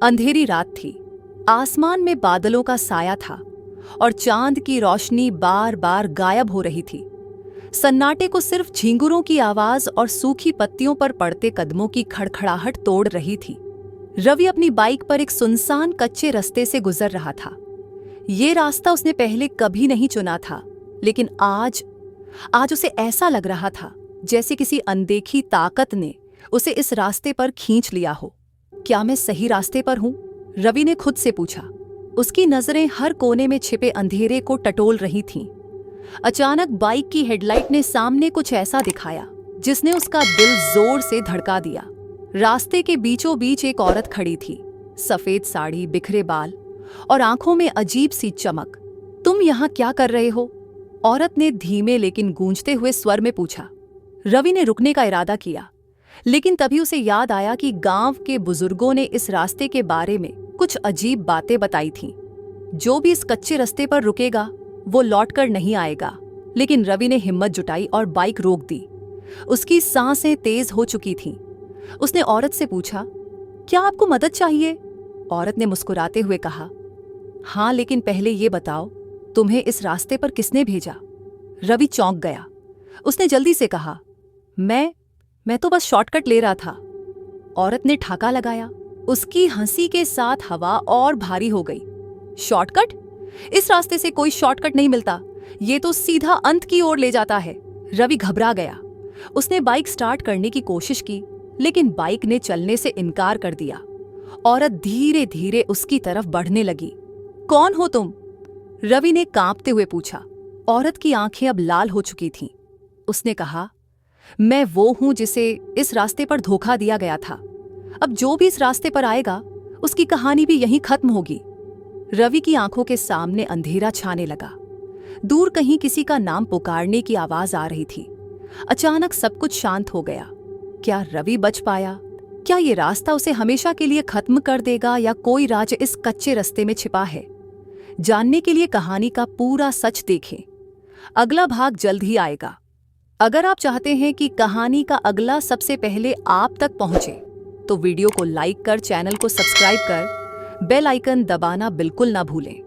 अंधेरी रात थी। आसमान में बादलों का साया था और चांद की रोशनी बार बार गायब हो रही थी। सन्नाटे को सिर्फ झींगुरों की आवाज और सूखी पत्तियों पर पड़ते कदमों की खड़खड़ाहट तोड़ रही थी। रवि अपनी बाइक पर एक सुनसान कच्चे रास्ते से गुजर रहा था। ये रास्ता उसने पहले कभी नहीं चुना था, लेकिन आज उसे ऐसा लग रहा था जैसे किसी अनदेखी ताकत ने उसे इस रास्ते पर खींच लिया हो। क्या मैं सही रास्ते पर हूं? रवि ने खुद से पूछा। उसकी नजरें हर कोने में छिपे अंधेरे को टटोल रही थीं। अचानक बाइक की हेडलाइट ने सामने कुछ ऐसा दिखाया जिसने उसका दिल जोर से धड़का दिया। रास्ते के बीचों बीच एक औरत खड़ी थी, सफेद साड़ी, बिखरे बाल और आंखों में अजीब सी चमक। तुम यहाँ क्या कर रहे हो? औरत ने धीमे लेकिन गूंजते हुए स्वर में पूछा। रवि ने रुकने का इरादा किया, लेकिन तभी उसे याद आया कि गांव के बुजुर्गों ने इस रास्ते के बारे में कुछ अजीब बातें बताई थीं। जो भी इस कच्चे रास्ते पर रुकेगा वो लौटकर नहीं आएगा। लेकिन रवि ने हिम्मत जुटाई और बाइक रोक दी। उसकी सांसें तेज हो चुकी थीं। उसने औरत से पूछा, क्या आपको मदद चाहिए? औरत ने मुस्कुराते हुए कहा, हाँ, लेकिन पहले ये बताओ, तुम्हें इस रास्ते पर किसने भेजा? रवि चौंक गया। उसने जल्दी से कहा, मैं तो बस शॉर्टकट ले रहा था। औरत ने ठाका लगाया। उसकी हंसी के साथ हवा और भारी हो गई। शॉर्टकट? इस रास्ते से कोई शॉर्टकट नहीं मिलता। ये तो सीधा अंत की ओर ले जाता है। रवि घबरा गया। उसने बाइक स्टार्ट करने की कोशिश की, लेकिन बाइक ने चलने से इनकार कर दिया। औरत धीरे धीरे उसकी तरफ बढ़ने लगी। कौन हो तुम? रवि ने कांपते हुए पूछा। औरत की आंखें अब लाल हो चुकी थीं। उसने कहा, मैं वो हूं जिसे इस रास्ते पर धोखा दिया गया था। अब जो भी इस रास्ते पर आएगा उसकी कहानी भी यहीं खत्म होगी। रवि की आंखों के सामने अंधेरा छाने लगा। दूर कहीं किसी का नाम पुकारने की आवाज आ रही थी। अचानक सब कुछ शांत हो गया। क्या रवि बच पाया? क्या ये रास्ता उसे हमेशा के लिए खत्म कर देगा, या कोई राज इस कच्चे रास्ते में छिपा है? जानने के लिए कहानी का पूरा सच देखें। अगला भाग जल्द ही आएगा। अगर आप चाहते हैं कि कहानी का अगला सबसे पहले आप तक पहुंचे, तो वीडियो को लाइक कर, चैनल को सब्सक्राइब कर, बेल आइकन दबाना बिल्कुल ना भूलें।